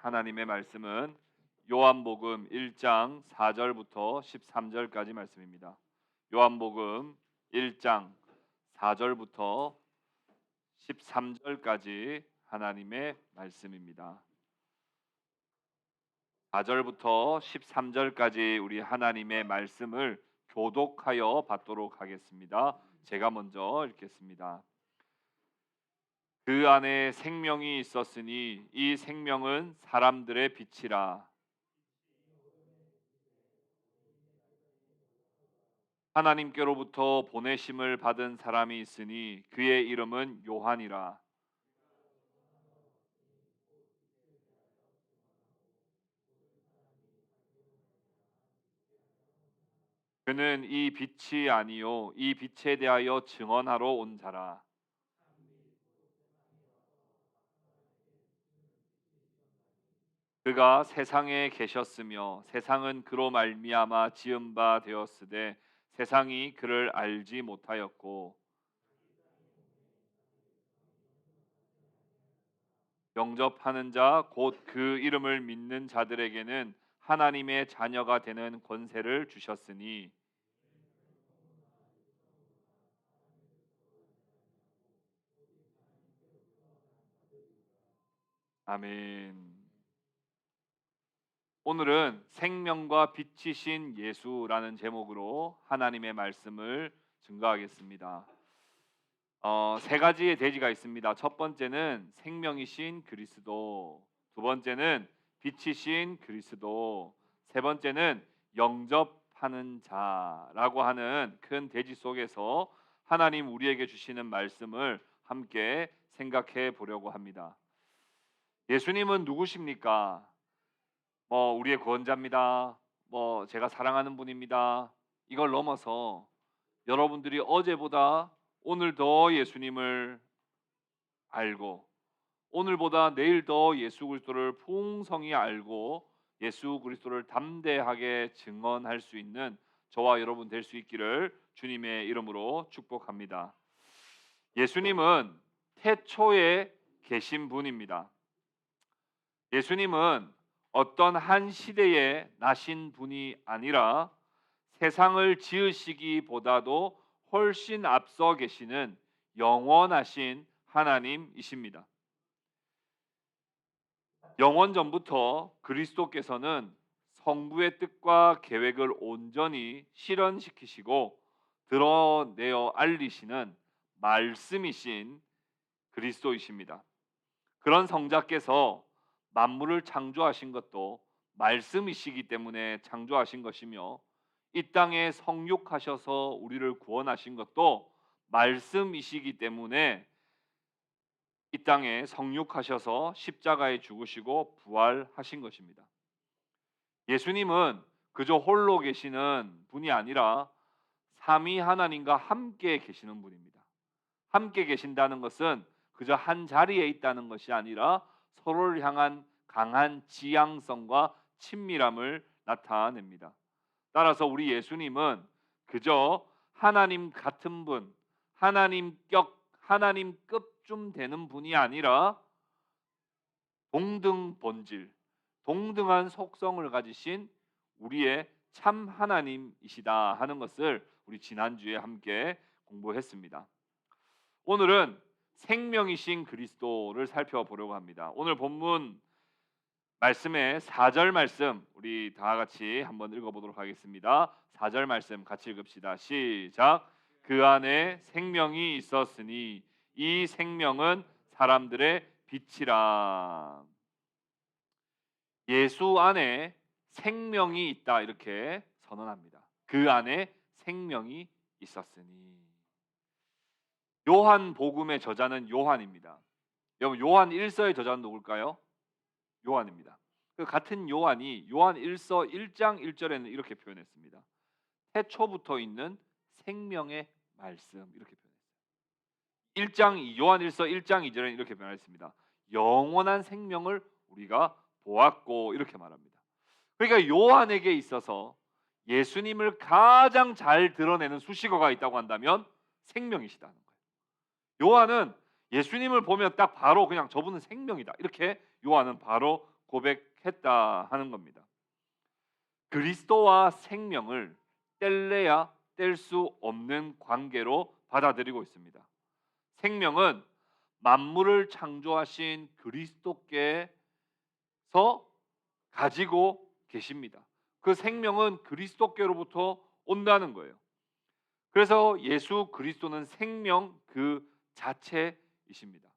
하나님의 말씀은 요한복음 1장 4절부터 13절까지 말씀입니다. 요한복음 1장 4절부터 13절까지 하나님의 말씀입니다. 4절부터 13절까지 우리 하나님의 말씀을 교독하여 받도록 하겠습니다. 제가 먼저 읽겠습니다. 그 안에 생명이 있었으니 이 생명은 사람들의 빛이라. 하나님께로부터 보내심을 받은 사람이 있으니 그의 이름은 요한이라. 그는 이 빛이 아니요 이 빛에 대하여 증언하러 온 자라. 그가 세상에 계셨으며 세상은 그로 말미암아 지은 바 되었으되 세상이 그를 알지 못하였고 영접하는 자 곧 그 이름을 믿는 자들에게는 하나님의 자녀가 되는 권세를 주셨으니 아멘. 오늘은 생명과 빛이신 예수라는 제목으로 하나님의 말씀을 증거하겠습니다. 세 가지의 대지가 있습니다. 첫 번째는 생명이신 그리스도, 두 번째는 빛이신 그리스도, 세 번째는 영접하는 자라고 하는 큰 대지 속에서 하나님 우리에게 주시는 말씀을 함께 생각해 보려고 합니다. 예수님은 누구십니까? 우리의 구원자입니다. 제가 사랑하는 분입니다. 이걸 넘어서 여러분들이 어제보다 오늘 더 예수님을 알고 오늘보다 내일 더 예수 그리스도를 풍성히 알고 예수 그리스도를 담대하게 증언할 수 있는 저와 여러분 될 수 있기를 주님의 이름으로 축복합니다. 예수님은 태초에 계신 분입니다. 예수님은 어떤 한 시대에 나신 분이 아니라 세상을 지으시기보다도 훨씬 앞서 계시는 영원하신 하나님이십니다. 영원 전부터 그리스도께서는 성부의 뜻과 계획을 온전히 실현시키시고 드러내어 알리시는 말씀이신 그리스도이십니다. 그런 성자께서 만물을 창조하신 것도 말씀이시기 때문에 창조하신 것이며 이 땅에 성육하셔서 우리를 구원하신 것도 말씀이시기 때문에 이 땅에 성육하셔서 십자가에 죽으시고 부활하신 것입니다. 예수님은 그저 홀로 계시는 분이 아니라 삼위 하나님과 함께 계시는 분입니다. 함께 계신다는 것은 그저 한 자리에 있다는 것이 아니라 서로를 향한 강한 지향성과 친밀함을 나타냅니다. 따라서 우리 예수님은 그저 하나님 같은 분, 하나님급쯤 되는 분이 아니라 동등 본질, 동등한 속성을 가지신 우리의 참 하나님이시다 하는 것을 우리 지난주에 함께 공부했습니다. 오늘은 생명이신 그리스도를 살펴보려고 합니다. 오늘 본문 말씀의 4절 말씀 우리 다 같이 한번 읽어보도록 하겠습니다. 4절 말씀 같이 읽읍시다. 시작. 그 안에 생명이 있었으니 이 생명은 사람들의 빛이라. 예수 안에 생명이 있다 이렇게 선언합니다. 그 안에 생명이 있었으니. 요한복음의 저자는 요한입니다. 여러분 요한 1서의 저자는 누굴까요? 요한입니다. 그 같은 요한이 요한 1서 1장 1절에는 이렇게 표현했습니다. 태초부터 있는 생명의 말씀 이렇게 표현했어요. 요한 1서 1장 2절에는 이렇게 표현했습니다. 영원한 생명을 우리가 보았고 이렇게 말합니다. 그러니까 요한에게 있어서 예수님을 가장 잘 드러내는 수식어가 있다고 한다면 생명이시다는 거예요. 요한은 예수님을 보면 딱 바로 그냥 저분은 생명이다 이렇게 요한은 바로 고백했다 하는 겁니다. 그리스도와 생명을 뗄래야 뗄 수 없는 관계로 받아들이고 있습니다. 생명은 만물을 창조하신 그리스도께서 가지고 계십니다. 그 생명은 그리스도께로부터 온다는 거예요. 그래서 예수 그리스도는 생명 그 자체이십니다.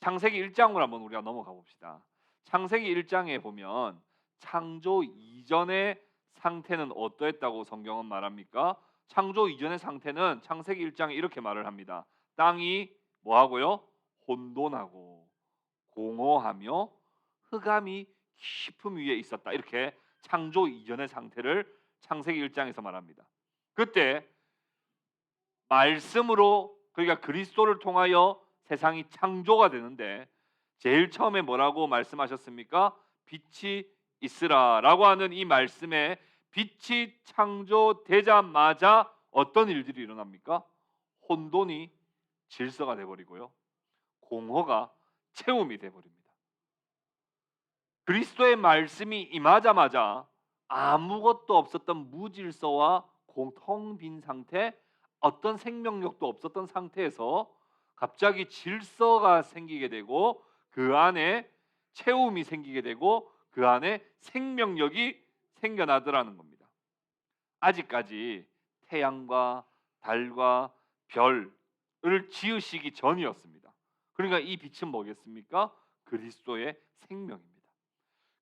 창세기 1장으로 한번 우리가 넘어가 봅시다. 창세기 1장에 보면 창조 이전의 상태는 어떠했다고 성경은 말합니까? 창조 이전의 상태는 창세기 1장에 이렇게 말을 합니다. 땅이 뭐하고요? 혼돈하고 공허하며 흑암이 깊음 위에 있었다. 이렇게 창조 이전의 상태를 창세기 1장에서 말합니다. 그때 말씀으로, 그러니까 그리스도를 통하여 세상이 창조가 되는데 제일 처음에 뭐라고 말씀하셨습니까? 빛이 있으라라고 하는 이 말씀에 빛이 창조되자마자 어떤 일들이 일어납니까? 혼돈이 질서가 돼버리고요, 공허가 채움이 돼버립니다. 그리스도의 말씀이 임하자마자 아무것도 없었던 무질서와 텅 빈 상태, 어떤 생명력도 없었던 상태에서 갑자기 질서가 생기게 되고 그 안에 채움이 생기게 되고 그 안에 생명력이 생겨나더라는 겁니다. 아직까지 태양과 달과 별을 지으시기 전이었습니다. 그러니까 이 빛은 뭐겠습니까? 그리스도의 생명입니다.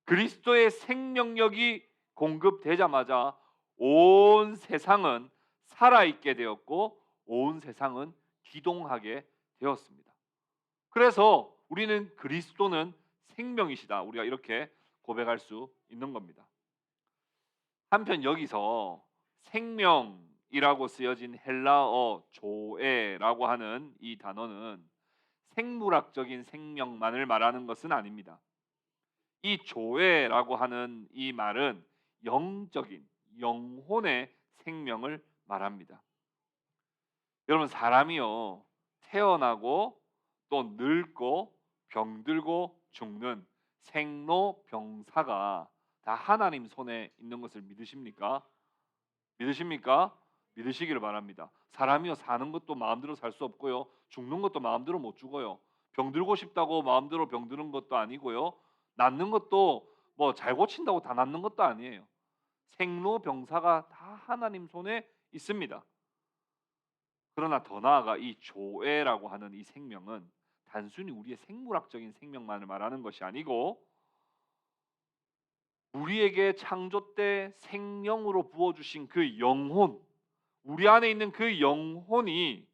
그리스도의 생명력이 공급되자마자 온 세상은 살아있게 되었고 온 세상은 기동하게 되었습니다. 그래서 우리는 그리스도는 생명이시다, 우리가 이렇게 고백할 수 있는 겁니다. 한편 여기서 생명이라고 쓰여진 헬라어 조에라고 하는 이 단어는 생물학적인 생명만을 말하는 것은 아닙니다. 이 조에라고 하는 이 말은 영적인, 영혼의 생명을 말합니다. 여러분, 사람이요, 태어나고 또 늙고 병들고 죽는 생로병사가 다 하나님 손에 있는 것을 믿으십니까? 믿으십니까? 믿으시기를 바랍니다. 사람이요, 사는 것도 마음대로 살 수 없고요, 죽는 것도 마음대로 못 죽어요. 병들고 싶다고 마음대로 병드는 것도 아니고요, 낫는 것도 뭐 잘 고친다고 다 낫는 것도 아니에요. 생로병사가 다 하나님 손에 있습니다. 그러나 더 나아가 이 조에라고 하는 이 생명은 단순히 우리의 생물학적인 생명만을 말하는 것이 아니고 우리에게 창조 때 생명으로 부어주신 그 영혼, 우리 안에 있는 그 영혼이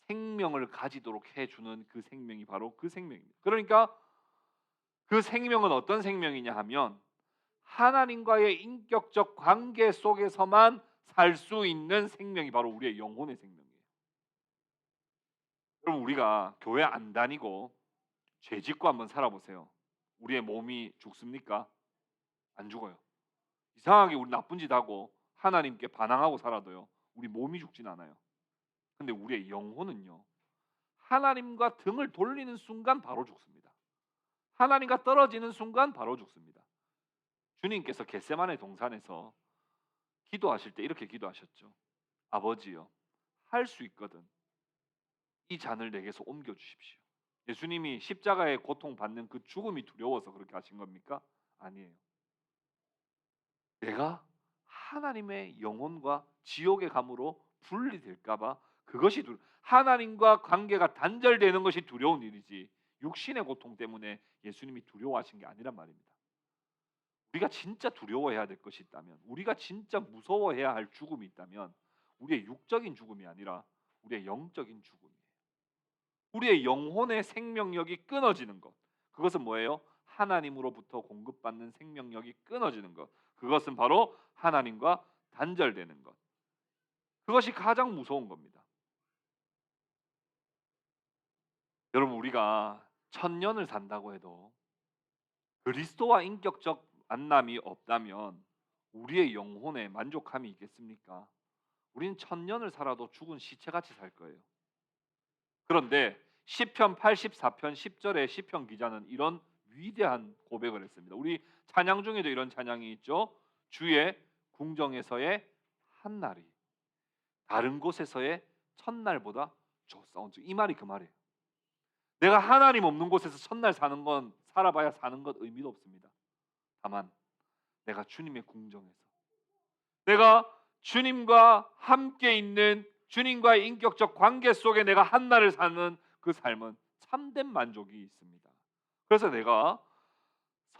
생명을 가지도록 해주는 그 생명이 바로 그 생명입니다. 그러니까 그 생명은 어떤 생명이냐 하면 하나님과의 인격적 관계 속에서만 살 수 있는 생명이 바로 우리의 영혼의 생명이에요. 그럼 우리가 교회 안 다니고 죄 짓고 한번 살아보세요. 우리의 몸이 죽습니까? 안 죽어요. 이상하게 우리 나쁜 짓 하고 하나님께 반항하고 살아도요, 우리 몸이 죽진 않아요. 근데 우리의 영혼은요, 하나님과 등을 돌리는 순간 바로 죽습니다. 하나님과 떨어지는 순간 바로 죽습니다. 주님께서 겟세마네 동산에서 기도하실 때 이렇게 기도하셨죠. 아버지요, 할 수 있거든 이 잔을 내게서 옮겨 주십시오. 예수님이 십자가의 고통받는 그 죽음이 두려워서 그렇게 하신 겁니까? 아니에요. 내가 하나님의 영혼과 지옥의 감으로 분리될까 봐, 그것이 하나님과 관계가 단절되는 것이 두려운 일이지 육신의 고통 때문에 예수님이 두려워하신 게 아니란 말입니다. 우리가 진짜 두려워해야 될 것이 있다면, 우리가 진짜 무서워해야 할 죽음이 있다면 우리의 육적인 죽음이 아니라 우리의 영적인 죽음이에요. 우리의 영혼의 생명력이 끊어지는 것, 그것은 뭐예요? 하나님으로부터 공급받는 생명력이 끊어지는 것, 그것은 바로 하나님과 단절되는 것. 그것이 가장 무서운 겁니다. 여러분, 우리가 천년을 산다고 해도 그리스도와 인격적 만남이 없다면 우리의 영혼에 만족함이 있겠습니까? 우리는 천년을 살아도 죽은 시체같이 살 거예요. 그런데 시편 84편 10절의 시편 기자는 이런 위대한 고백을 했습니다. 우리 찬양 중에도 이런 찬양이 있죠. 주의 궁정에서의 한날이 다른 곳에서의 첫날보다 좋사온즉. 이 말이 그 말이에요. 내가 하나님 없는 곳에서 첫날 사는 건 살아봐야 사는 것 의미도 없습니다. 다만 내가 주님의 궁정에서 내가 주님과 함께 있는 주님과의 인격적 관계 속에 내가 한날을 사는 그 삶은 참된 만족이 있습니다. 그래서 내가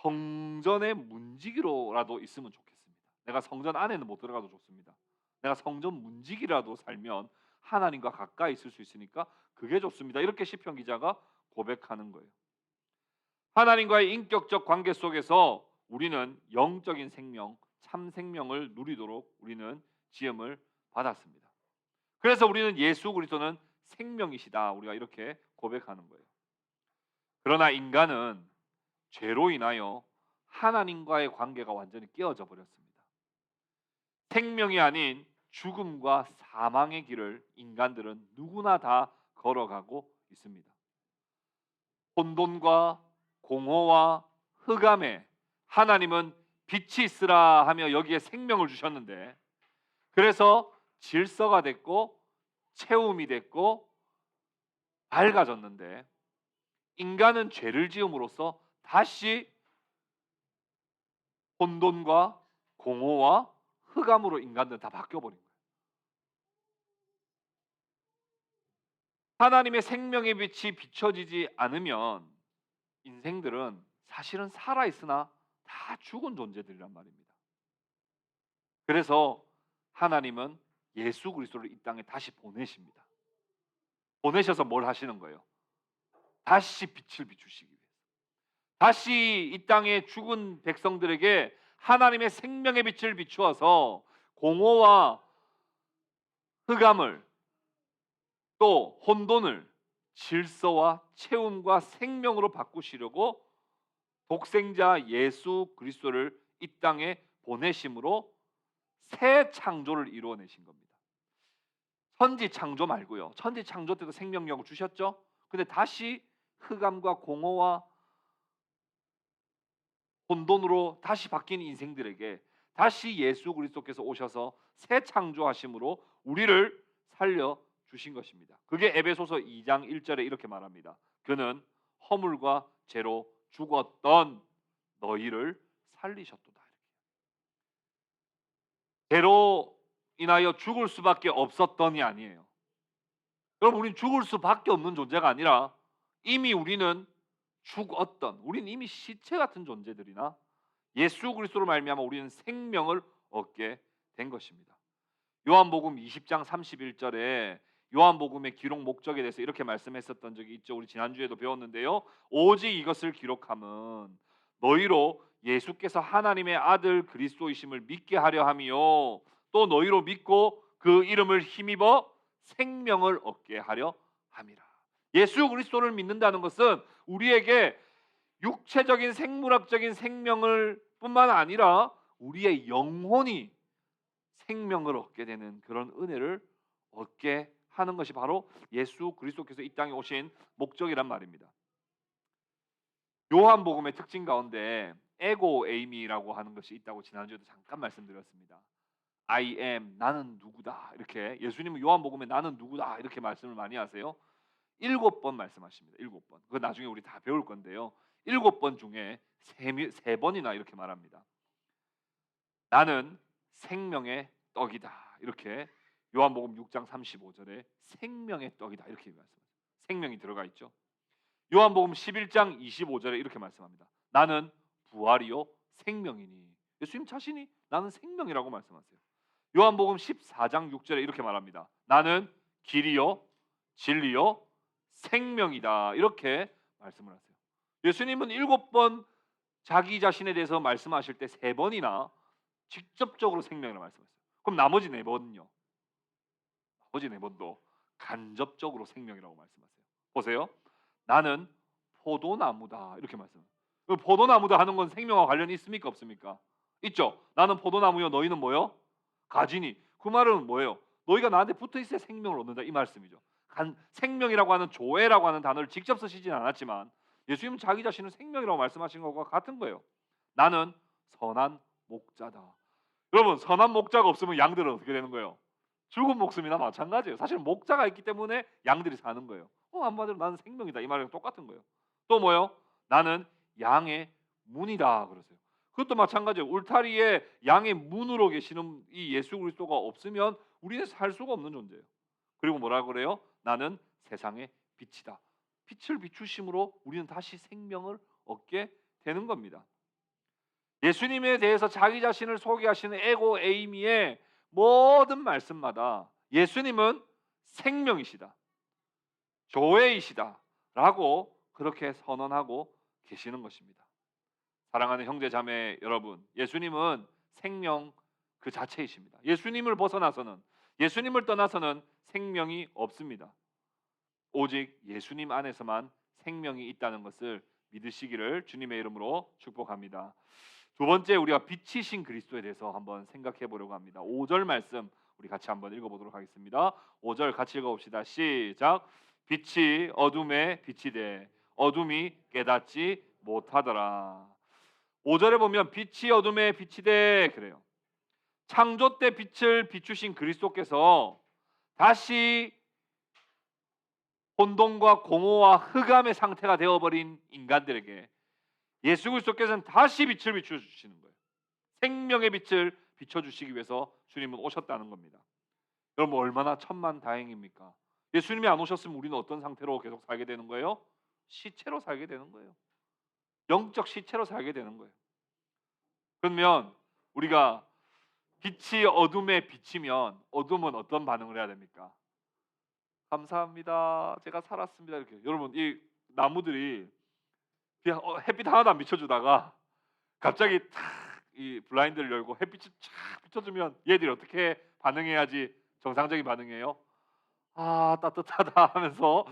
성전의 문지기로라도 있으면 좋겠습니다. 내가 성전 안에는 못 들어가도 좋습니다. 내가 성전 문지기라도 살면 하나님과 가까이 있을 수 있으니까 그게 좋습니다. 이렇게 시편 기자가 고백하는 거예요. 하나님과의 인격적 관계 속에서 우리는 영적인 생명, 참 생명을 누리도록 우리는 지음을 받았습니다. 그래서 우리는 예수 그리스도는 생명이시다. 우리가 이렇게 고백하는 거예요. 그러나 인간은 죄로 인하여 하나님과의 관계가 완전히 깨어져 버렸습니다. 생명이 아닌 죽음과 사망의 길을 인간들은 누구나 다 걸어가고 있습니다. 혼돈과 공허와 흑암에 하나님은 빛이 있으라 하며 여기에 생명을 주셨는데, 그래서 질서가 됐고 채움이 됐고 밝아졌는데, 인간은 죄를 지음으로써 다시 혼돈과 공허와 흑암으로 인간들은 다 바뀌어버린 거예요. 하나님의 생명의 빛이 비춰지지 않으면 인생들은 사실은 살아있으나 다 죽은 존재들이란 말입니다. 그래서 하나님은 예수 그리스도를 이 땅에 다시 보내십니다. 보내셔서 뭘 하시는 거예요? 다시 빛을 비추시기 위해서, 다시 이 땅에 죽은 백성들에게 하나님의 생명의 빛을 비추어서 공허와 흑암을 또 혼돈을 질서와 채움과 생명으로 바꾸시려고 독생자 예수 그리스도를 이 땅에 보내심으로 새 창조를 이루어내신 겁니다. 천지 창조 말고요. 천지 창조 때도 생명력을 주셨죠. 근데 다시 흑암과 공허와 혼돈으로 다시 바뀐 인생들에게 다시 예수 그리스도께서 오셔서 새 창조하심으로 우리를 살려 주신 것입니다. 그게 에베소서 2장 1절에 이렇게 말합니다. 그는 허물과 죄로 죽었던 너희를 살리셨도다. 죄로 인하여 죽을 수밖에 없었던이 아니에요. 여러분, 우리는 죽을 수밖에 없는 존재가 아니라 이미 우리는 죽었던, 우리는 이미 시체 같은 존재들이나 예수 그리스도로 말미암아 우리는 생명을 얻게 된 것입니다. 요한복음 20장 31절에 요한복음의 기록 목적에 대해서 이렇게 말씀했었던 적이 있죠. 우리 지난주에도 배웠는데요. 오직 이것을 기록함은 너희로 예수께서 하나님의 아들 그리스도이심을 믿게 하려 함이요 또 너희로 믿고 그 이름을 힘입어 생명을 얻게 하려 함이라. 예수 그리스도를 믿는다는 것은 우리에게 육체적인 생물학적인 생명을 뿐만 아니라 우리의 영혼이 생명을 얻게 되는 그런 은혜를 얻게 하는 것이 바로 예수 그리스도께서 이 땅에 오신 목적이란 말입니다. 요한복음의 특징 가운데 에고 에이미라고 하는 것이 있다고 지난주에도 잠깐 말씀드렸습니다. I am, 나는 누구다. 이렇게 예수님은 요한복음에 나는 누구다 이렇게 말씀을 많이 하세요. 7번 말씀하십니다. 7번. 그거 나중에 우리 다 배울 건데요. 7번 중에 3번이나 이렇게 말합니다. 나는 생명의 떡이다. 이렇게 요한복음 6장 35절에 생명의 떡이다. 이렇게 말씀합니다. 생명이 들어가 있죠. 요한복음 11장 25절에 이렇게 말씀합니다. 나는 부활이요 생명이니. 예수님 자신이 나는 생명이라고 말씀하세요. 요한복음 14장 6절에 이렇게 말합니다. 나는 길이요 진리요 생명이다. 이렇게 말씀을 하세요. 예수님은 7번 자기 자신에 대해서 말씀하실 때 3번이나 직접적으로 생명이라고 말씀하셨어요. 그럼 나머지 4번은요? 나머지 4번도 간접적으로 생명이라고 말씀하세요. 보세요. 나는 포도나무다. 이렇게 말씀해요. 포도나무다 하는 건 생명과 관련이 있습니까? 없습니까? 있죠. 나는 포도나무요 너희는 뭐요? 가지니. 그 말은 뭐예요? 너희가 나한테 붙어 있어야 생명을 얻는다 이 말씀이죠. 생명이라고 하는 조회라고 하는 단어를 직접 쓰시진 않았지만 예수님은 자기 자신은 생명이라고 말씀하신 것과 같은 거예요. 나는 선한 목자다. 여러분, 선한 목자가 없으면 양들은 어떻게 되는 거예요? 죽은 목숨이나 마찬가지예요. 사실 목자가 있기 때문에 양들이 사는 거예요. 한마디로 나는 생명이다 이 말이랑 똑같은 거예요. 또 뭐요? 나는 양의 문이다 그러세요. 그것도 마찬가지예요. 울타리에 양의 문으로 계시는 이 예수 그리스도가 없으면 우리는 살 수가 없는 존재예요. 그리고 뭐라 그래요? 나는 세상의 빛이다. 빛을 비추심으로 우리는 다시 생명을 얻게 되는 겁니다. 예수님에 대해서 자기 자신을 소개하시는 에고 에이미의 모든 말씀마다 예수님은 생명이시다, 조회이시다라고 그렇게 선언하고 계시는 것입니다. 사랑하는 형제 자매 여러분, 예수님은 생명 그 자체이십니다. 예수님을 벗어나서는, 예수님을 떠나서는 생명이 없습니다. 오직 예수님 안에서만 생명이 있다는 것을 믿으시기를 주님의 이름으로 축복합니다. 두 번째, 우리가 빛이신 그리스도에 대해서 한번 생각해 보려고 합니다. 5절 말씀 우리 같이 한번 읽어보도록 하겠습니다. 5절 같이 읽어봅시다. 시작. 빛이 어둠에 빛이 돼 어둠이 깨닫지 못하더라. 5절에 보면 빛이 어둠에 빛이 돼 그래요. 창조 때 빛을 비추신 그리스도께서 다시 혼돈과 공허와 흑암의 상태가 되어버린 인간들에게 예수 그리스도께서는 다시 빛을 비춰주시는 거예요. 생명의 빛을 비춰주시기 위해서 주님은 오셨다는 겁니다. 여러분, 얼마나 천만다행입니까? 예수님이 안 오셨으면 우리는 어떤 상태로 계속 살게 되는 거예요? 시체로 살게 되는 거예요. 영적 시체로 살게 되는 거예요. 그러면 우리가 빛이 어둠에 비치면 어둠은 어떤 반응을 해야 됩니까? 감사합니다. 제가 살았습니다. 이렇게. 여러분, 이 나무들이 햇빛 하나도 안 비춰주다가 갑자기 탁 이 블라인드를 열고 햇빛이 쫙 비춰주면 얘들이 어떻게 반응해야지 정상적인 반응이에요? 아, 따뜻하다 하면서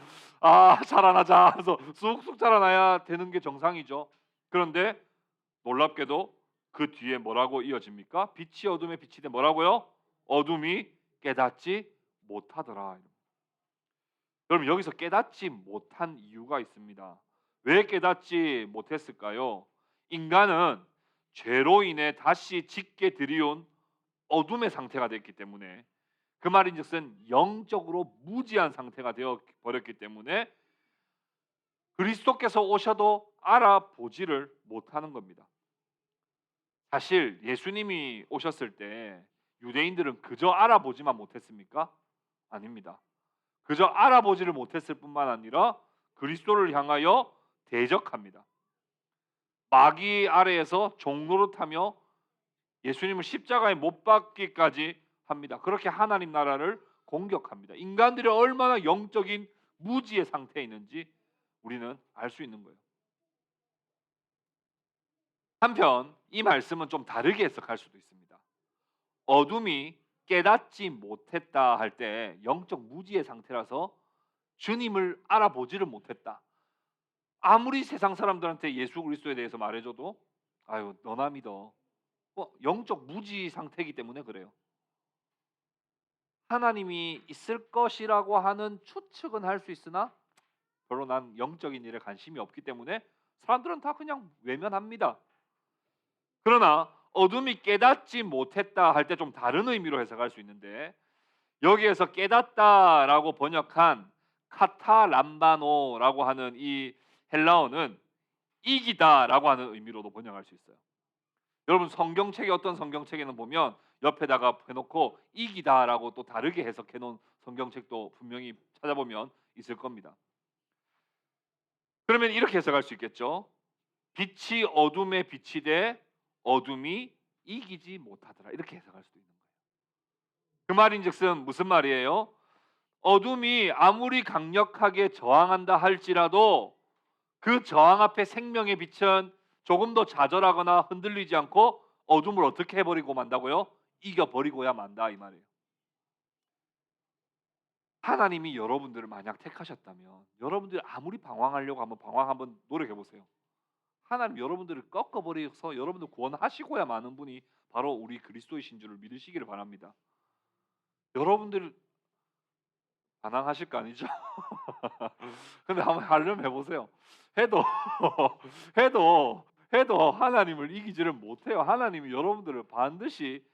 자라나자 하면서 쑥쑥 자라나야 되는 게 정상이죠. 그런데 놀랍게도 그 뒤에 뭐라고 이어집니까? 빛이 어둠에 빛이 돼 뭐라고요? 어둠이 깨닫지 못하더라. 여러분, 여기서 깨닫지 못한 이유가 있습니다. 왜 깨닫지 못했을까요? 인간은 죄로 인해 다시 짓게 들이온 어둠의 상태가 됐기 때문에, 그 말인즉슨 영적으로 무지한 상태가 되어 버렸기 때문에 그리스도께서 오셔도 알아보지를 못하는 겁니다. 사실 예수님이 오셨을 때 유대인들은 그저 알아보지만 못했습니까? 아닙니다. 그저 알아보지를 못했을 뿐만 아니라 그리스도를 향하여 대적합니다. 마귀 아래에서 종노릇하며 예수님을 십자가에 못 박기까지 합니다. 그렇게 하나님 나라를 공격합니다. 인간들이 얼마나 영적인 무지의 상태에 있는지 우리는 알 수 있는 거예요. 한편 이 말씀은 좀 다르게 해석할 수도 있습니다. 어둠이 깨닫지 못했다 할 때 영적 무지의 상태라서 주님을 알아보지를 못했다. 아무리 세상 사람들한테 예수 그리스도에 대해서 말해줘도 아유 너나 믿어. 영적 무지 상태이기 때문에 그래요. 하나님이 있을 것이라고 하는 추측은 할 수 있으나 별로 난 영적인 일에 관심이 없기 때문에 사람들은 다 그냥 외면합니다. 그러나 어둠이 깨닫지 못했다 할 때 좀 다른 의미로 해석할 수 있는데, 여기에서 깨닫다라고 번역한 카타람바노라고 하는 이 헬라어는 이기다라고 하는 의미로도 번역할 수 있어요. 여러분, 성경책에 어떤 성경책에는 보면 옆에다가 해놓고 이기다라고 또 다르게 해석해 놓은 성경책도 분명히 찾아보면 있을 겁니다. 그러면 이렇게 해석할 수 있겠죠. 빛이 어둠에 빛이 돼 어둠이 이기지 못하더라. 이렇게 해석할 수도 있는 거예요. 그 말인즉슨 무슨 말이에요? 어둠이 아무리 강력하게 저항한다 할지라도 그 저항 앞에 생명의 빛은 조금 더 좌절하거나 흔들리지 않고 어둠을 어떻게 해버리고 만다고요? 이겨버리고야 만다 이 말이에요. 하나님이 여러분들을 만약 택하셨다면 여러분들이 아무리 방황하려고 하면 한번 노력해 보세요. 하나님 여러분들을 꺾어버려서 여러분들 구원하시고야 마는 분이 바로 우리 그리스도이신 줄을 믿으시기를 바랍니다. 여러분들 반항하실 거 아니죠? 근데 한번 하려면 해보세요. 해도 해도 하나님을 이기지를 못해요. 하나님이 여러분들을 반드시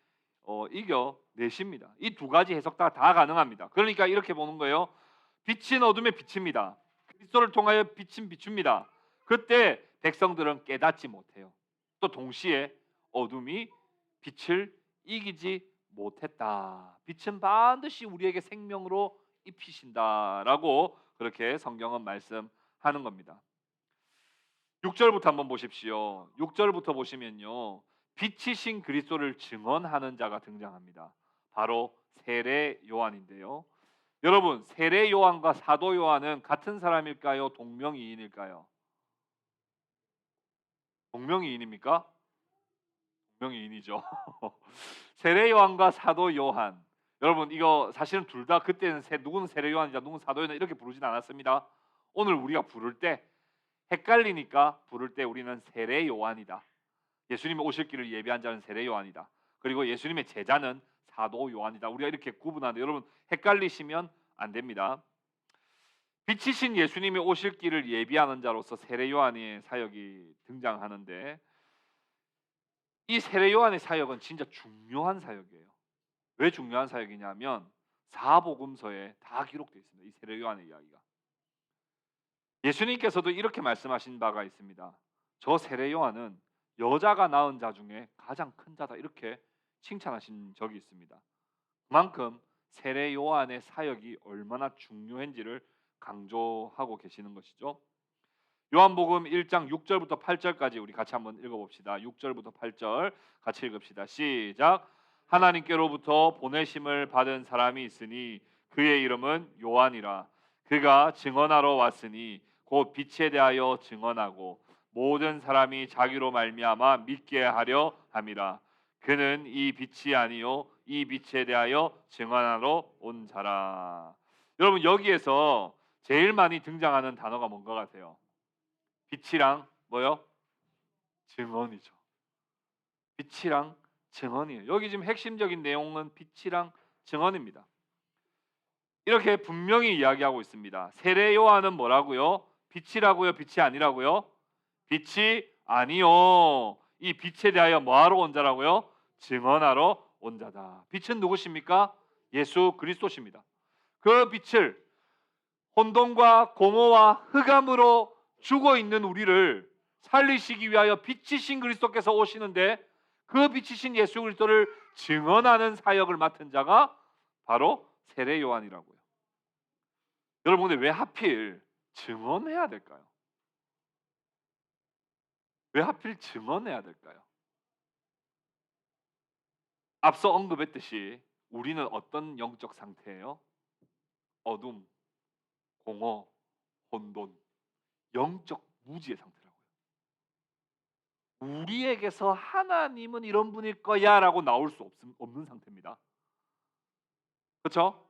이겨내십니다. 이 두 가지 해석 다 가능합니다. 그러니까 이렇게 보는 거예요. 빛인 어둠에 비칩니다. 그리스도를 통하여 빛은 비춥니다. 그때 백성들은 깨닫지 못해요. 또 동시에 어둠이 빛을 이기지 못했다. 빛은 반드시 우리에게 생명으로 입히신다라고 그렇게 성경은 말씀하는 겁니다. 6절부터 한번 보십시오. 6절부터 보시면요. 빛이신 그리스도를 증언하는 자가 등장합니다. 바로 세례 요한인데요. 여러분, 세례 요한과 사도 요한은 같은 사람일까요? 동명이인일까요? 동명이인입니까? 동명이인이죠. 세례 요한과 사도 요한. 여러분, 이거 사실은 둘 다 그때는 누구는 세례 요한이자 누구는 사도 요한 이렇게 부르진 않았습니다. 오늘 우리가 부를 때 헷갈리니까 부를 때 우리는 세례 요한이다. 예수님이 오실 길을 예비한 자는 세례 요한이다. 그리고 예수님의 제자는 사도 요한이다. 우리가 이렇게 구분하는데 여러분 헷갈리시면 안 됩니다. 빛이신 예수님이 오실 길을 예비하는 자로서 세례 요한의 사역이 등장하는데 이 세례 요한의 사역은 진짜 중요한 사역이에요. 왜 중요한 사역이냐면 사복음서에 다 기록되어 있습니다. 이 세례 요한의 이야기가. 예수님께서도 이렇게 말씀하신 바가 있습니다. 저 세례 요한은 여자가 낳은 자 중에 가장 큰 자다 이렇게 칭찬하신 적이 있습니다. 그만큼 세례 요한의 사역이 얼마나 중요한지를 강조하고 계시는 것이죠. 요한복음 1장 6절부터 8절까지 우리 같이 한번 읽어봅시다. 6절부터 8절 같이 읽읍시다. 시작. 하나님께로부터 보내심을 받은 사람이 있으니 그의 이름은 요한이라. 그가 증언하러 왔으니 곧 빛에 대하여 증언하고 모든 사람이 자기로 말미암아 믿게 하려 함이라. 그는 이 빛이 아니요 이 빛에 대하여 증언하러 온 자라. 여러분 여기에서 제일 많이 등장하는 단어가 뭔가 같아요? 빛이랑 뭐요? 증언이죠. 빛이랑 증언이에요. 여기 지금 핵심적인 내용은 빛이랑 증언입니다. 이렇게 분명히 이야기하고 있습니다. 세례 요한은 뭐라고요? 빛이라고요? 빛이 아니라고요? 빛이 아니요. 이 빛에 대하여 뭐하러 온 자라고요? 증언하러 온 자다. 빛은 누구십니까? 예수 그리스도십니다. 그 빛을 혼돈과 공허와 흑암으로 죽어 있는 우리를 살리시기 위하여 빛이신 그리스도께서 오시는데 그 빛이신 예수 그리스도를 증언하는 사역을 맡은 자가 바로 세례 요한이라고요. 여러분 근데 왜 하필 증언해야 될까요? 왜 하필 증언해야 될까요? 앞서 언급했듯이 우리는 어떤 영적 상태예요? 어둠, 공허, 혼돈, 영적 무지의 상태라고요. 우리에게서 하나님은 이런 분일 거야라고 나올 수 없는 상태입니다. 그렇죠?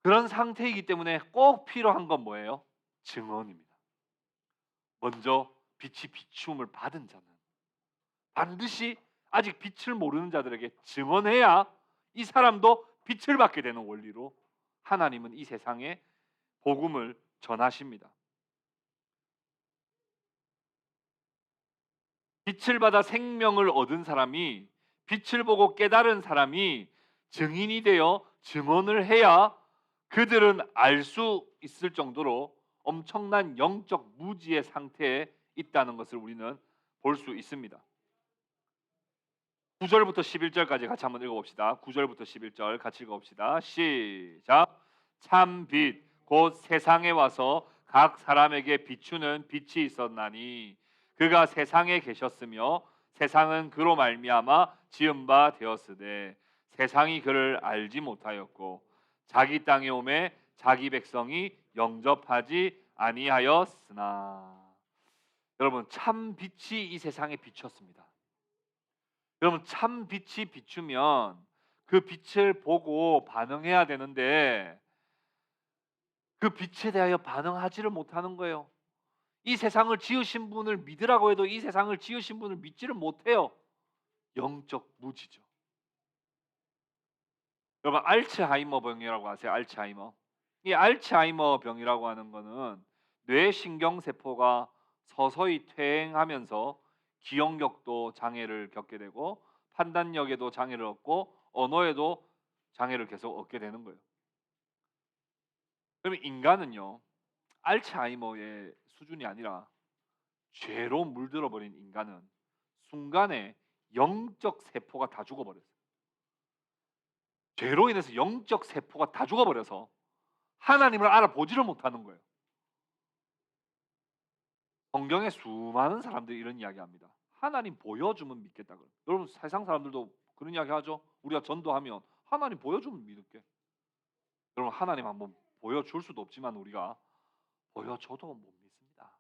그런 상태이기 때문에 꼭 필요한 건 뭐예요? 증언입니다. 먼저 빛이 비추음을 받은 자는 반드시 아직 빛을 모르는 자들에게 증언해야 이 사람도 빛을 받게 되는 원리로 하나님은 이 세상에 복음을 전하십니다. 빛을 받아 생명을 얻은 사람이 빛을 보고 깨달은 사람이 증인이 되어 증언을 해야 그들은 알 수 있을 정도로 엄청난 영적 무지의 상태에 있다는 것을 우리는 볼 수 있습니다. 9절부터 11절까지 같이 한번 읽어봅시다. 9절부터 11절 같이 읽어봅시다. 시작. 참 빛 곧 세상에 와서 각 사람에게 비추는 빛이 있었나니 그가 세상에 계셨으며 세상은 그로 말미암아 지은 바 되었으되 세상이 그를 알지 못하였고 자기 땅에 오매 자기 백성이 영접하지 아니하였으나. 여러분 참 빛이 이 세상에 비쳤습니다. 여러분 참 빛이 비추면 그 빛을 보고 반응해야 되는데 그 빛에 대하여 반응하지를 못하는 거예요. 이 세상을 지으신 분을 믿으라고 해도 이 세상을 지으신 분을 믿지를 못해요. 영적 무지죠. 여러분 알츠하이머 병이라고 아세요? 알츠하이머. 이 알츠하이머 병이라고 하는 거는 뇌신경 세포가 서서히 퇴행하면서 기억력도 장애를 겪게 되고 판단력에도 장애를 얻고 언어에도 장애를 계속 얻게 되는 거예요. 그러면 인간은요. 알츠하이머의 수준이 아니라 죄로 물들어 버린 인간은 순간에 영적 세포가 다 죽어 버렸어요. 죄로 인해서 영적 세포가 다 죽어 버려서 하나님을 알아보지를 못하는 거예요. 성경에 수많은 사람들이 이런 이야기합니다. 하나님 보여주면 믿겠다 그래요. 여러분 세상 사람들도 그런 이야기 하죠. 우리가 전도하면 하나님 보여주면 믿을게. 여러분 하나님 한번 보여줄 수도 없지만 우리가 보여줘도 못 믿습니다.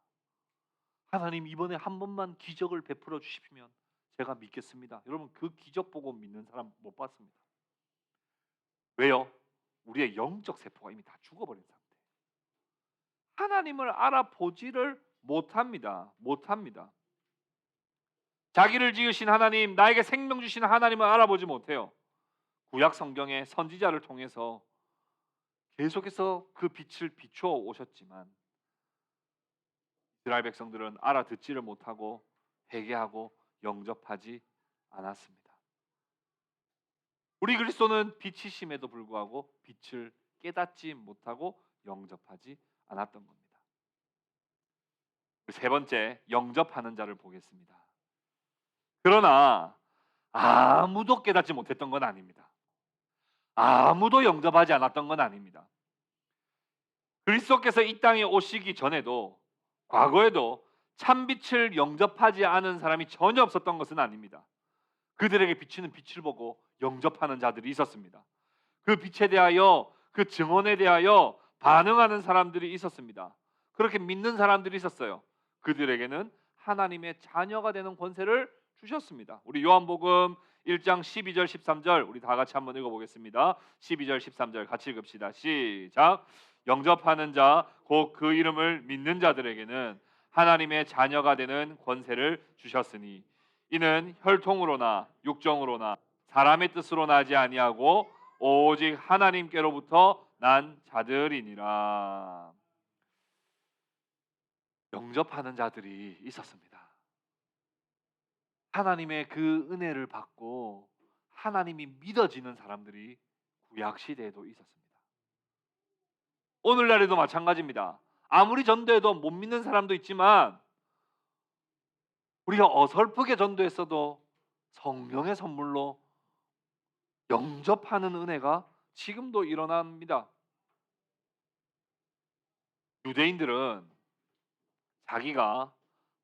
하나님 이번에 한 번만 기적을 베풀어 주시면 제가 믿겠습니다. 여러분 그 기적 보고 믿는 사람 못 봤습니다. 왜요? 우리의 영적 세포가 이미 다 죽어버린 상태. 하나님을 알아보지를 못합니다. 못합니다. 자기를 지으신 하나님, 나에게 생명 주신 하나님을 알아보지 못해요. 구약 성경의 선지자를 통해서 계속해서 그 빛을 비추어 오셨지만 이스라엘 백성들은 알아듣지를 못하고 회개하고 영접하지 않았습니다. 우리 그리스도는 빛이심에도 불구하고 빛을 깨닫지 못하고 영접하지 않았던 겁니다. 세 번째, 영접하는 자를 보겠습니다. 그러나 아무도 깨닫지 못했던 건 아닙니다. 아무도 영접하지 않았던 건 아닙니다. 그리스도께서 이 땅에 오시기 전에도 과거에도 참빛을 영접하지 않은 사람이 전혀 없었던 것은 아닙니다. 그들에게 비치는 빛을 보고 영접하는 자들이 있었습니다. 그 빛에 대하여 그 증언에 대하여 반응하는 사람들이 있었습니다. 그렇게 믿는 사람들이 있었어요. 그들에게는 하나님의 자녀가 되는 권세를 주셨습니다. 우리 요한복음 1장 12절 13절 우리 다 같이 한번 읽어보겠습니다. 12절 13절 같이 읽읍시다. 시작. 영접하는 자 곧 그 이름을 믿는 자들에게는 하나님의 자녀가 되는 권세를 주셨으니 이는 혈통으로나 육정으로나 사람의 뜻으로 나지 아니하고 오직 하나님께로부터 난 자들이니라. 영접하는 자들이 있었습니다. 하나님의 그 은혜를 받고 하나님이 믿어지는 사람들이 구약 시대에도 있었습니다. 오늘날에도 마찬가지입니다. 아무리 전도해도 못 믿는 사람도 있지만 우리가 어설프게 전도했어도 성령의 선물로 영접하는 은혜가 지금도 일어납니다. 유대인들은 자기가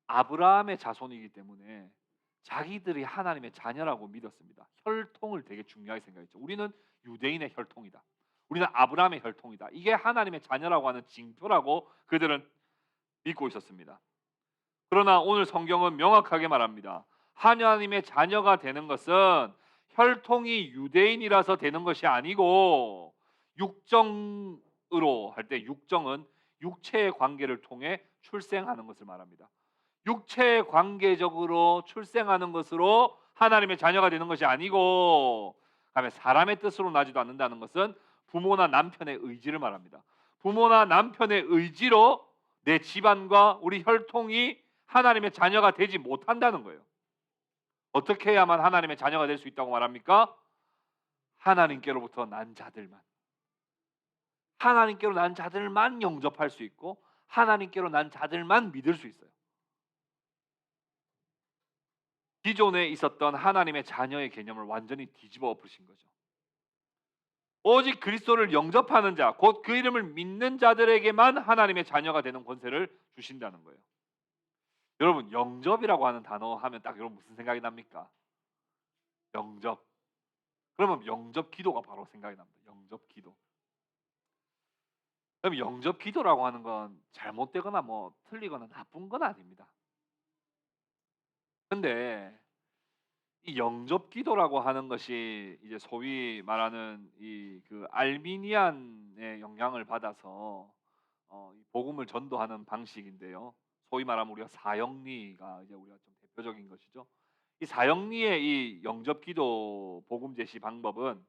아브라함의 자손이기 때문에 자기들이 하나님의 자녀라고 믿었습니다. 혈통을 되게 중요하게 생각했죠. 우리는 유대인의 혈통이다. 우리는 아브라함의 혈통이다. 이게 하나님의 자녀라고 하는 징표라고 그들은 믿고 있었습니다. 그러나 오늘 성경은 명확하게 말합니다. 하나님의 자녀가 되는 것은 혈통이 유대인이라서 되는 것이 아니고 육정으로 할 때 육정은 육체의 관계를 통해 출생하는 것을 말합니다. 육체의 관계적으로 출생하는 것으로 하나님의 자녀가 되는 것이 아니고 그다음에 사람의 뜻으로 나지도 않는다는 것은 부모나 남편의 의지를 말합니다. 부모나 남편의 의지로 내 집안과 우리 혈통이 하나님의 자녀가 되지 못한다는 거예요. 어떻게 해야만 하나님의 자녀가 될 수 있다고 말합니까? 하나님께로부터 난 자들만. 하나님께로 난 자들만 영접할 수 있고 하나님께로 난 자들만 믿을 수 있어요. 기존에 있었던 하나님의 자녀의 개념을 완전히 뒤집어 엎으신 거죠. 오직 그리스도를 영접하는 자, 곧 그 이름을 믿는 자들에게만 하나님의 자녀가 되는 권세를 주신다는 거예요. 여러분 영접이라고 하는 단어 하면 딱 여러분 무슨 생각이 납니까? 영접. 그러면 영접 기도가 바로 생각이 납니다. 영접 기도. 그럼 영접 기도라고 하는 건 잘못되거나 뭐 틀리거나 나쁜 건 아닙니다. 근데 이 영접 기도라고 하는 것이 이제 소위 말하는 이 그 알미니안의 영향을 받아서 이 복음을 전도하는 방식인데요. 소위 말하면 우리가 사형리가 이제 우리가 좀 대표적인 것이죠. 이 사형리의 이 영접 기도 복음 제시 방법은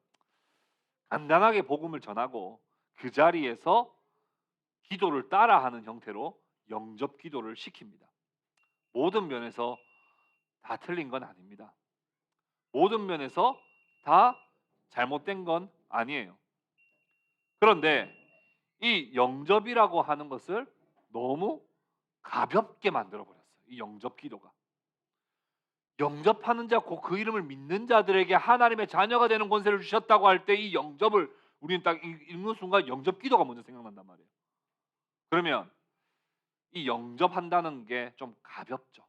간단하게 복음을 전하고 그 자리에서 기도를 따라하는 형태로 영접 기도를 시킵니다. 모든 면에서 다 틀린 건 아닙니다. 모든 면에서 다 잘못된 건 아니에요. 그런데 이 영접이라고 하는 것을 너무 가볍게 만들어 버렸어요. 이 영접 기도가. 영접하는 자, 곧 그 이름을 믿는 자들에게 하나님의 자녀가 되는 권세를 주셨다고 할 때 이 영접을 우리는 딱 읽는 순간 영접 기도가 먼저 생각난단 말이에요. 그러면 이 영접한다는 게 좀 가볍죠.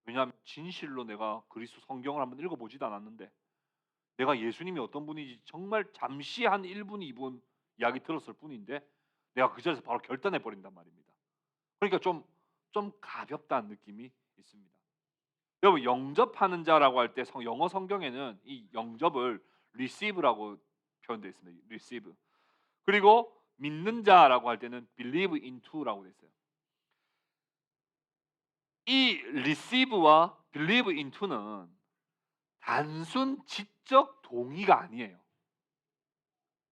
왜냐하면 진실로 내가 그리스도 성경을 한번 읽어보지도 않았는데 내가 예수님이 어떤 분인지 정말 잠시 한 1분, 2분 이야기 들었을 뿐인데 내가 그 자리에서 바로 결단해 버린단 말입니다. 그러니까 좀 가볍다는 느낌이 있습니다. 여러분, 영접하는 자라고 할 때 영어 성경에는 이 영접을 receive라고 표현되어 있습니다. receive. 그리고 믿는 자라고 할 때는 believe into라고 되어 있어요. 이 receive와 believe into는 단순 지적 동의가 아니에요.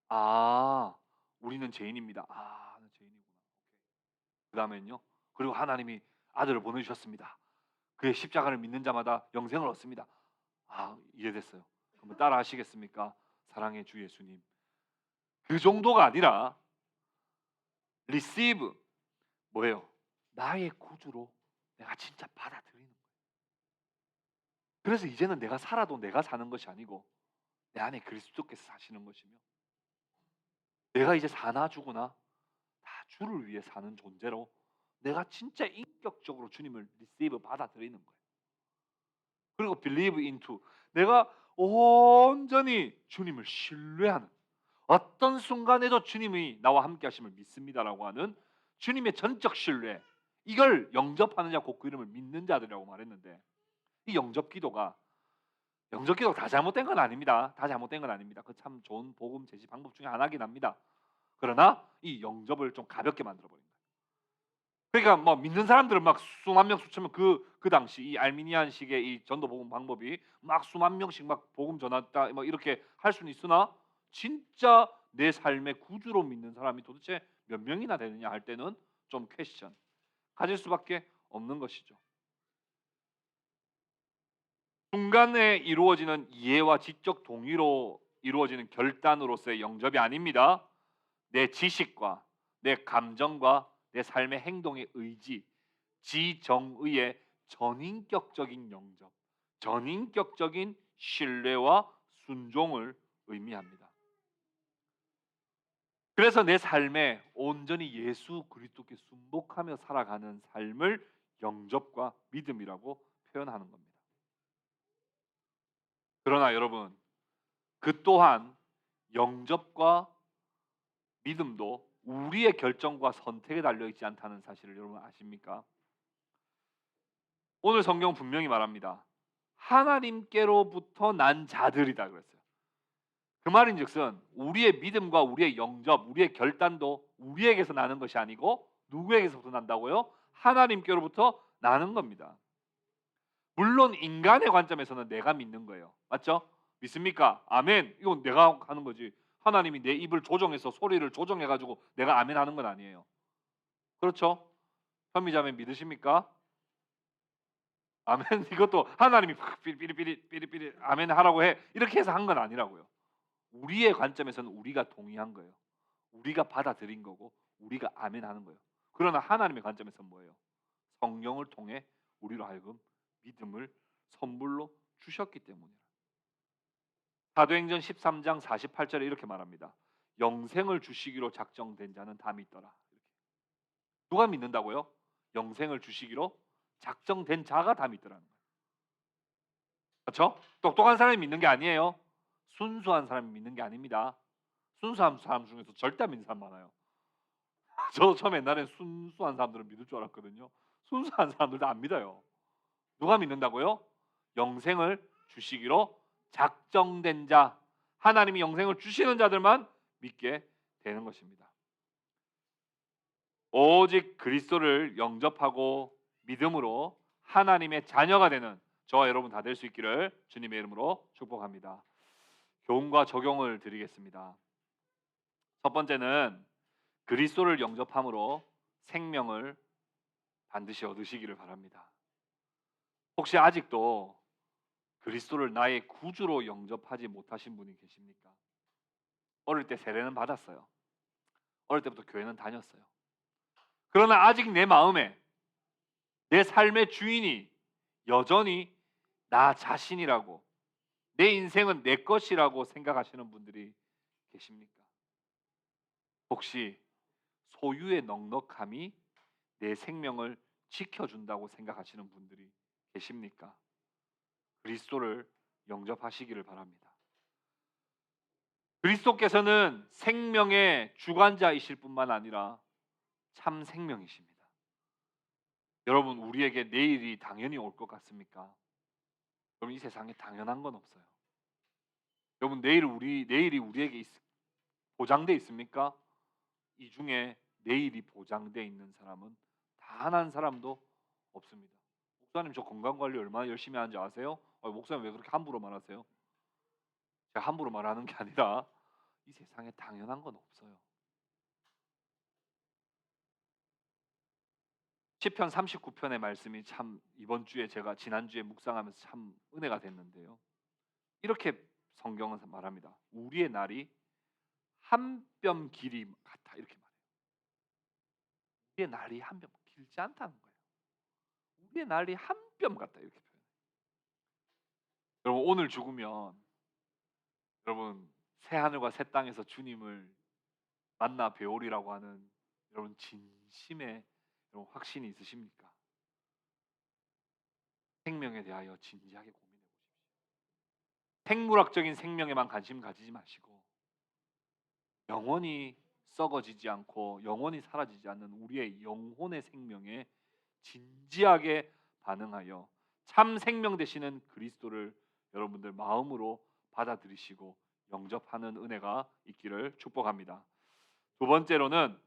아, 우리는 죄인입니다. 아, 나 죄인이구나. 그다음엔요. 그리고 하나님이 아들을 보내주셨습니다. 그의 십자가를 믿는 자마다 영생을 얻습니다. 아, 이해됐어요. 한번 따라 하시겠습니까? 사랑의 주 예수님. 그 정도가 아니라 receive 뭐예요? 나의 구주로 내가 진짜 받아들이는 거예요. 그래서 이제는 내가 살아도 내가 사는 것이 아니고 내 안에 그리스도께서 사시는 것이며 내가 이제 사나 죽으나 다 주를 위해 사는 존재로 내가 진짜 인격적으로 주님을 receive 받아들이는 거예요. 그리고 believe into 내가 온전히 주님을 신뢰하는 어떤 순간에도 주님이 나와 함께 하심을 믿습니다라고 하는 주님의 전적 신뢰 이걸 영접하는 자 곧 그 이름을 믿는 자들이라고 말했는데 이 영접 기도가 다 잘못된 건 아닙니다. 다 잘못된 건 아닙니다. 그 참 좋은 복음 제시 방법 중에 하나긴 합니다. 그러나 이 영접을 좀 가볍게 만들어 버린 거예요. 그러니까 뭐 믿는 사람들은 막 수만 명 수천 명 그 당시 이 알미니안식의 이 전도 복음 방법이 막 수만 명씩 막 복음 전했다 뭐 이렇게 할 수는 있으나 진짜 내 삶의 구주로 믿는 사람이 도대체 몇 명이나 되느냐 할 때는 좀 퀘스천 가질 수밖에 없는 것이죠. 순간에 이루어지는 이해와 지적 동의로 이루어지는 결단으로서의 영접이 아닙니다. 내 지식과 내 감정과 내 삶의 행동의 의지, 지정의의 전인격적인 영접, 전인격적인 신뢰와 순종을 의미합니다. 그래서 내 삶에 온전히 예수 그리스도께 순복하며 살아가는 삶을 영접과 믿음이라고 표현하는 겁니다. 그러나 여러분, 그 또한 영접과 믿음도 우리의 결정과 선택에 달려 있지 않다는 사실을 여러분 아십니까? 오늘 성경 분명히 말합니다. 하나님께로부터 난 자들이다 그랬어요. 그 말인즉슨 우리의 믿음과 우리의 영접, 우리의 결단도 우리에게서 나는 것이 아니고 누구에게서부터 난다고요? 하나님께로부터 나는 겁니다. 물론 인간의 관점에서는 내가 믿는 거예요. 맞죠? 믿습니까? 아멘. 이건 내가 하는 거지. 하나님이 내 입을 조정해서 소리를 조정해 가지고 내가 아멘 하는 건 아니에요. 그렇죠? 현미자매 믿으십니까? 아멘. 이것도 하나님이 삐리삐리 아멘 하라고 해. 이렇게 해서 한 건 아니라고요. 우리의 관점에서는 우리가 동의한 거예요. 우리가 받아들인 거고 우리가 아멘 하는 거예요. 그러나 하나님의 관점에서는 뭐예요? 성령을 통해 우리로 하여금 믿음을 선물로 주셨기 때문이에요. 사도행전 13장 48절에 이렇게 말합니다. 영생을 주시기로 작정된 자는 다 믿더라. 누가 믿는다고요? 영생을 주시기로 작정된 자가 다 믿더라는 거예요. 그렇죠? 똑똑한 사람이 믿는 게 아니에요. 순수한 사람이 믿는 게 아닙니다. 순수한 사람 중에서 절대 안 믿는 사람 많아요. 저도 처음에 옛날엔 순수한 사람들은 믿을 줄 알았거든요. 순수한 사람들도 안 믿어요. 누가 믿는다고요? 영생을 주시기로 작정된 자, 하나님이 영생을 주시는 자들만 믿게 되는 것입니다. 오직 그리스도를 영접하고 믿음으로 하나님의 자녀가 되는 저와 여러분 다 될 수 있기를 주님의 이름으로 축복합니다. 교훈과 적용을 드리겠습니다. 첫 번째는 그리스도를 영접함으로 생명을 반드시 얻으시기를 바랍니다. 혹시 아직도 그리스도를 나의 구주로 영접하지 못하신 분이 계십니까? 어릴 때 세례는 받았어요. 어릴 때부터 교회는 다녔어요. 그러나 아직 내 마음에 내 삶의 주인이 여전히 나 자신이라고, 내 인생은 내 것이라고 생각하시는 분들이 계십니까? 혹시 소유의 넉넉함이 내 생명을 지켜준다고 생각하시는 분들이 계십니까? 그리스도를 영접하시기를 바랍니다. 그리스도께서는 생명의 주관자이실 뿐만 아니라 참 생명이십니다. 여러분, 우리에게 내일이 당연히 올 것 같습니까? 여러분, 이 세상에 당연한 건 없어요. 여러분, 내일이 우리에게 보장돼 있습니까? 이 중에 내일이 보장돼 있는 사람은 단 한 사람도 없습니다. 목사님, 저 건강 관리 얼마나 열심히 하는지 아세요? 목사님 왜 그렇게 함부로 말하세요? 제가 함부로 말하는 게 아니라 이 세상에 당연한 건 없어요. 시편 39편의 말씀이 참 이번 주에 제가 지난주에 묵상하면서 참 은혜가 됐는데요. 이렇게 성경은 말합니다. 우리의 날이 한 뼘 길이 같아, 이렇게 말해요. 우리의 날이 한 뼘 길지 않다는 거예요. 우리의 날이 한 뼘 같다, 이렇게 표현해요. 여러분, 오늘 죽으면 여러분 새 하늘과 새 땅에서 주님을 만나 뵈오리라고 하는 여러분 진심의 여러분 확신이 있으십니까? 생명에 대하여 진지하게 고민해 보십시오. 생물학적인 생명에만 관심 가지지 마시고 영원히 썩어지지 않고 영원히 사라지지 않는 우리의 영혼의 생명에 진지하게 반응하여 참 생명 되시는 그리스도를 여러분들 마음으로 받아들이시고 영접하는 은혜가 있기를 축복합니다. 두 번째로는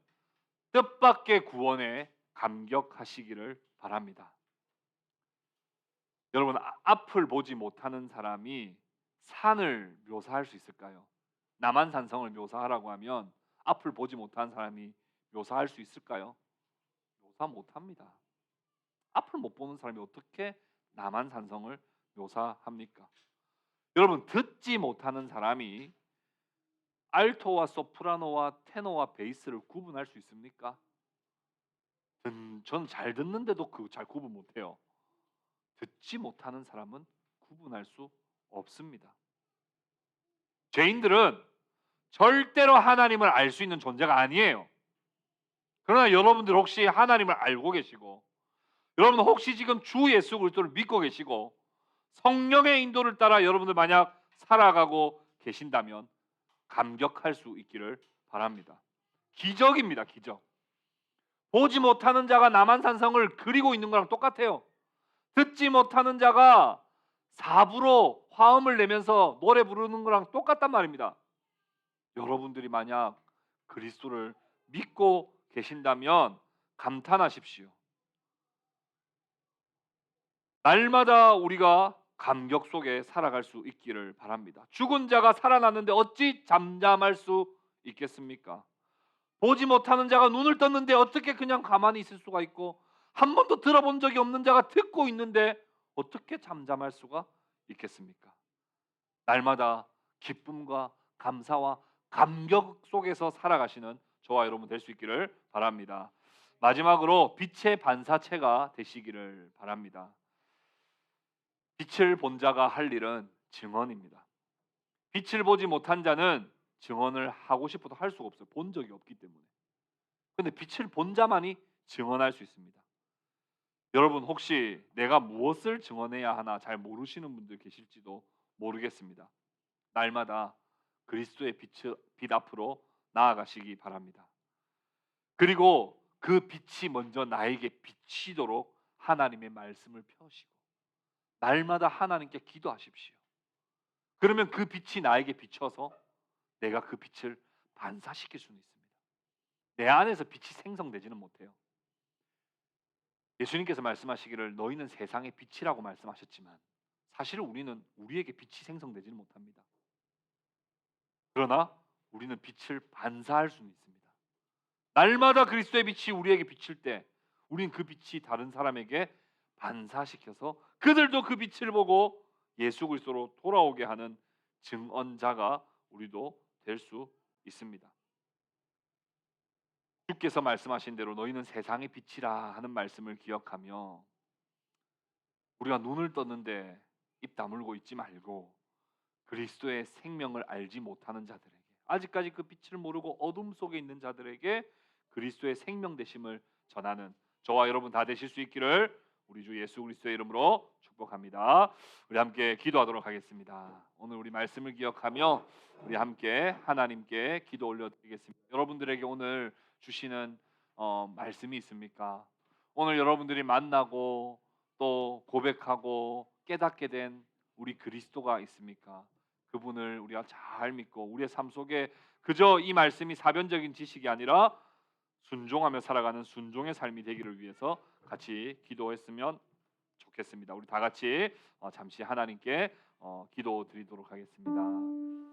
뜻밖의 구원에 감격하시기를 바랍니다. 여러분, 앞을 보지 못하는 사람이 산을 묘사할 수 있을까요? 남한산성을 묘사하라고 하면 앞을 보지 못한 사람이 묘사할 수 있을까요? 묘사 못합니다. 앞을 못 보는 사람이 어떻게 남한산성을 묘사합니까? 여러분, 듣지 못하는 사람이 알토와 소프라노와 테너와 베이스를 구분할 수 있습니까? 저는 잘 듣는데도 잘 구분 못해요. 듣지 못하는 사람은 구분할 수 없습니다. 죄인들은 절대로 하나님을 알 수 있는 존재가 아니에요. 그러나 여러분들 혹시 하나님을 알고 계시고 여러분 혹시 지금 주 예수 그리스도를 믿고 계시고 성령의 인도를 따라 여러분들 만약 살아가고 계신다면 감격할 수 있기를 바랍니다. 기적입니다. 기적. 보지 못하는 자가 남한산성을 그리고 있는 거랑 똑같아요. 듣지 못하는 자가 사부로 화음을 내면서 노래 부르는 거랑 똑같단 말입니다. 여러분들이 만약 그리스도를 믿고 계신다면 감탄하십시오. 날마다 우리가 감격 속에 살아갈 수 있기를 바랍니다. 죽은 자가 살아났는데 어찌 잠잠할 수 있겠습니까? 보지 못하는 자가 눈을 떴는데 어떻게 그냥 가만히 있을 수가 있고 한 번도 들어본 적이 없는 자가 듣고 있는데 어떻게 잠잠할 수가 있겠습니까? 날마다 기쁨과 감사와 감격 속에서 살아가시는 저와 여러분 될 수 있기를 바랍니다. 마지막으로 빛의 반사체가 되시기를 바랍니다. 빛을 본 자가 할 일은 증언입니다. 빛을 보지 못한 자는 증언을 하고 싶어도 할 수가 없어요. 본 적이 없기 때문에. 근데 빛을 본 자만이 증언할 수 있습니다. 여러분 혹시 내가 무엇을 증언해야 하나 잘 모르시는 분들 계실지도 모르겠습니다. 날마다 그리스도의 빛 앞으로 나아가시기 바랍니다. 그리고 그 빛이 먼저 나에게 비치도록 하나님의 말씀을 펴시고 날마다 하나님께 기도하십시오. 그러면 그 빛이 나에게 비춰서 내가 그 빛을 반사시킬 수는 있습니다. 내 안에서 빛이 생성되지는 못해요. 예수님께서 말씀하시기를 너희는 세상의 빛이라고 말씀하셨지만 사실 우리는 우리에게 빛이 생성되지는 못합니다. 그러나 우리는 빛을 반사할 수는 있습니다. 날마다 그리스도의 빛이 우리에게 비칠 때 우리는 그 빛이 다른 사람에게 반사시켜서 그들도 그 빛을 보고 예수 그리스도로 돌아오게 하는 증언자가 우리도 될 수 있습니다. 주께서 말씀하신 대로 너희는 세상의 빛이라 하는 말씀을 기억하며 우리가 눈을 떴는데 입 다물고 있지 말고 그리스도의 생명을 알지 못하는 자들에게, 아직까지 그 빛을 모르고 어둠 속에 있는 자들에게 그리스도의 생명 되심을 전하는 저와 여러분 다 되실 수 있기를 우리 주 예수 그리스도의 이름으로 축복합니다. 우리 함께 기도하도록 하겠습니다. 오늘 우리 말씀을 기억하며 우리 함께 하나님께 기도 올려드리겠습니다. 여러분들에게 오늘 주시는 말씀이 있습니까? 오늘 여러분들이 만나고 또 고백하고 깨닫게 된 우리 그리스도가 있습니까? 그분을 우리가 잘 믿고 우리의 삶 속에 그저 이 말씀이 사변적인 지식이 아니라 순종하며 살아가는 순종의 삶이 되기를 위해서 같이 기도했으면 좋겠습니다. 우리 다 같이 잠시 하나님께 기도 드리도록 하겠습니다.